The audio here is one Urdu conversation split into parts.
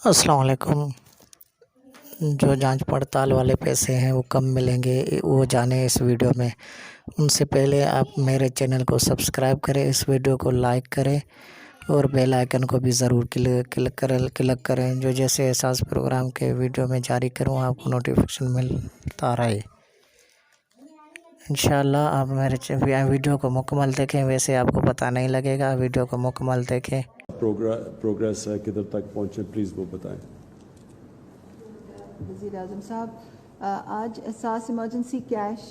السلام علیکم۔ جو جانچ پڑتال والے پیسے ہیں وہ کب ملیں گے وہ جانیں اس ویڈیو میں۔ ان سے پہلے آپ میرے چینل کو سبسکرائب کریں، اس ویڈیو کو لائک کریں اور بیل آئیکن کو بھی ضرور کلک کریں، جو جیسے احساس پروگرام کے ویڈیو میں جاری کروں آپ کو نوٹیفیکیشن ملتا رہے۔ انشاءاللہ آپ میرے ویڈیو کو مکمل دیکھیں، ویسے آپ کو پتہ نہیں لگے گا، ویڈیو کو مکمل دیکھیں۔ پروگریس ہے کدھر تک پہنچے پلیز وہ بتائیں۔ وزیر اعظم صاحب، آج احساس ایمرجنسی کیش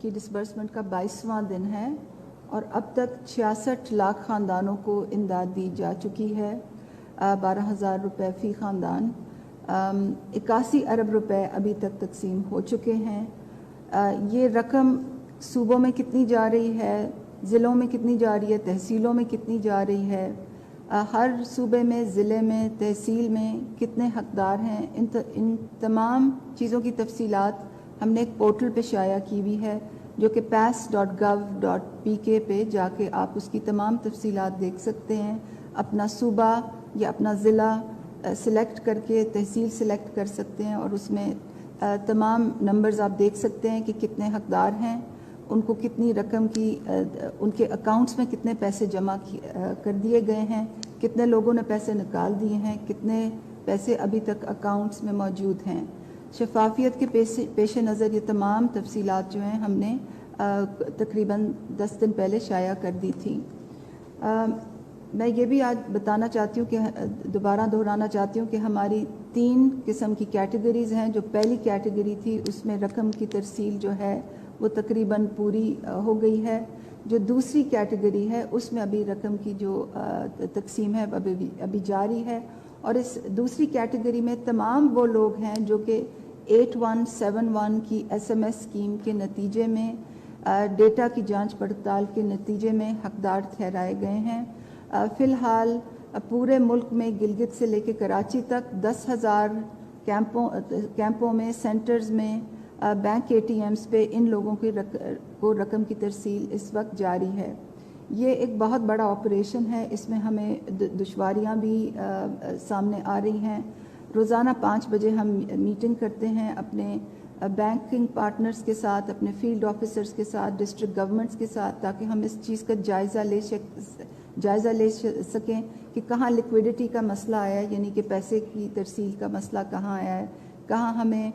کی ڈسبرسمنٹ کا 22واں دن ہے اور اب تک 66 لاکھ خاندانوں کو امداد دی جا چکی ہے، 12,000 روپے فی خاندان، 81 ارب روپے ابھی تک تقسیم ہو چکے ہیں۔ یہ رقم صوبوں میں کتنی جا رہی ہے، ضلعوں میں کتنی جا رہی ہے، تحصیلوں میں کتنی جا رہی ہے، ہر صوبے میں، ضلع میں، تحصیل میں کتنے حقدار ہیں، ان تمام چیزوں کی تفصیلات ہم نے ایک پورٹل پہ شائع کی ہوئی ہے جو کہ pass.gov.pk پہ جا کے آپ اس کی تمام تفصیلات دیکھ سکتے ہیں۔ اپنا صوبہ یا اپنا ضلع سلیکٹ کر کے تحصیل سلیکٹ کر سکتے ہیں اور اس میں تمام نمبرز آپ دیکھ سکتے ہیں کہ کتنے حقدار ہیں، ان کو کتنی رقم کی ان کے اکاؤنٹس میں کتنے پیسے جمع کر دیے گئے ہیں، کتنے لوگوں نے پیسے نکال دیے ہیں، کتنے پیسے ابھی تک اکاؤنٹس میں موجود ہیں۔ شفافیت کے پیش نظر یہ تمام تفصیلات جو ہیں ہم نے تقریباً 10 دن پہلے شائع کر دی تھی۔ میں یہ بھی آج بتانا چاہتی ہوں کہ دوبارہ دہرانا چاہتی ہوں کہ ہماری 3 قسم کی کیٹیگریز ہیں۔ جو پہلی کیٹیگری تھی اس میں رقم کی ترسیل جو ہے وہ تقریباً پوری ہو گئی ہے۔ جو دوسری کیٹیگری ہے اس میں ابھی رقم کی جو تقسیم ہے ابھی جاری ہے، اور اس دوسری کیٹیگری میں تمام وہ لوگ ہیں جو کہ 8171 کی SMS اسکیم کے نتیجے میں ڈیٹا کی جانچ پڑتال کے نتیجے میں حقدار ٹھہرائے گئے ہیں۔ فی الحال پورے ملک میں گلگت سے لے کے کراچی تک 10,000 کیمپوں میں، سینٹرز میں، بینک ATMs پہ ان لوگوں کو رقم کی ترسیل اس وقت جاری ہے۔ یہ ایک بہت بڑا آپریشن ہے، اس میں ہمیں دشواریاں بھی سامنے آ رہی ہیں۔ روزانہ 5 بجے ہم میٹنگ کرتے ہیں اپنے بینکنگ پارٹنرز کے ساتھ، اپنے فیلڈ آفیسرز کے ساتھ، ڈسٹرکٹ گورنمنٹس کے ساتھ، تاکہ ہم اس چیز کا جائزہ لے سکیں کہ کہاں لیکویڈیٹی کا مسئلہ آیا ہے، یعنی کہ پیسے کی ترسیل کا مسئلہ کہاں آیا ہے، کہاں ہمیں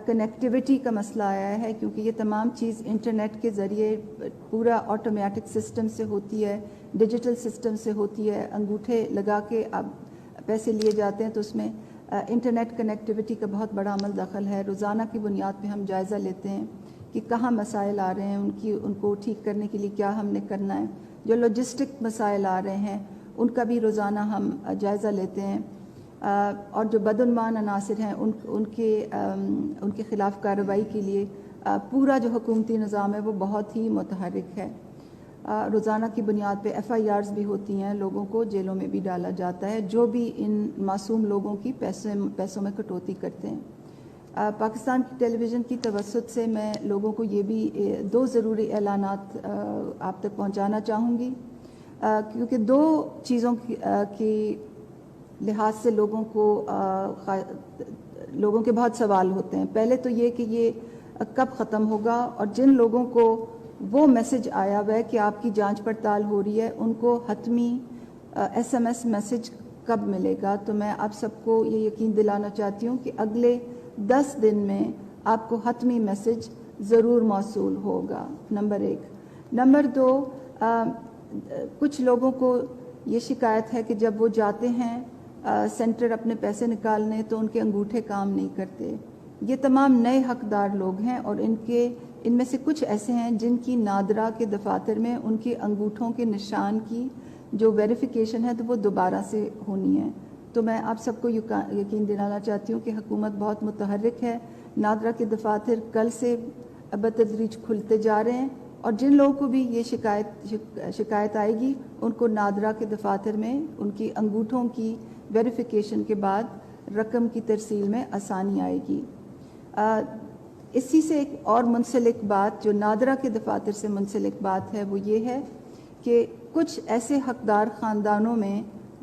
کنیکٹیوٹی کا مسئلہ آیا ہے، کیونکہ یہ تمام چیز انٹرنیٹ کے ذریعے پورا آٹومیٹک سسٹم سے ہوتی ہے، ڈیجیٹل سسٹم سے ہوتی ہے۔ انگوٹھے لگا کے اب پیسے لیے جاتے ہیں تو اس میں انٹرنیٹ کنیکٹیوٹی کا بہت بڑا عمل دخل ہے۔ روزانہ کی بنیاد پہ ہم جائزہ لیتے ہیں کہ کہاں مسائل آ رہے ہیں، ان کو ٹھیک کرنے کے لیے کیا ہم نے کرنا ہے۔ جو لاجسٹک مسائل آ رہے ہیں ان کا بھی روزانہ ہم جائزہ لیتے ہیں، اور جو بدعنوان عناصر ہیں ان کے خلاف کارروائی کے لیے پورا جو حکومتی نظام ہے وہ بہت ہی متحرک ہے۔ روزانہ کی بنیاد پہ FIRs بھی ہوتی ہیں، لوگوں کو جیلوں میں بھی ڈالا جاتا ہے جو بھی ان معصوم لوگوں کی پیسوں میں کٹوتی کرتے ہیں۔ پاکستان کی ٹیلی ویژن کی توسط سے میں لوگوں کو یہ بھی 2 ضروری اعلانات آپ تک پہنچانا چاہوں گی، کیونکہ 2 چیزوں کی لحاظ سے لوگوں کے بہت سوال ہوتے ہیں۔ پہلے تو یہ کہ یہ کب ختم ہوگا، اور جن لوگوں کو وہ میسج آیا ہوا ہے کہ آپ کی جانچ پڑتال ہو رہی ہے ان کو حتمی SMS میسج کب ملے گا۔ تو میں آپ سب کو یہ یقین دلانا چاہتی ہوں کہ اگلے 10 دن میں آپ کو حتمی میسج ضرور موصول ہوگا، نمبر 1۔ نمبر 2، کچھ لوگوں کو یہ شکایت ہے کہ جب وہ جاتے ہیں سینٹر اپنے پیسے نکالنے تو ان کے انگوٹھے کام نہیں کرتے۔ یہ تمام نئے حقدار لوگ ہیں، اور ان میں سے کچھ ایسے ہیں جن کی نادرا کے دفاتر میں ان کے انگوٹھوں کے نشان کی جو ویریفیکیشن ہے تو وہ دوبارہ سے ہونی ہے۔ تو میں آپ سب کو یقین دلانا چاہتی ہوں کہ حکومت بہت متحرک ہے۔ نادرا کے دفاتر کل سے بتدریج کھلتے جا رہے ہیں، اور جن لوگوں کو بھی یہ شکایت آئے گی ان کو نادرا کے دفاتر میں ان کی انگوٹھوں کی ویریفیکیشن کے بعد رقم کی ترسیل میں آسانی آئے گی۔ اسی سے ایک اور منسلک بات جو نادرا کے دفاتر سے منسلک بات ہے وہ یہ ہے کہ کچھ ایسے حقدار خاندانوں میں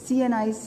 CNIC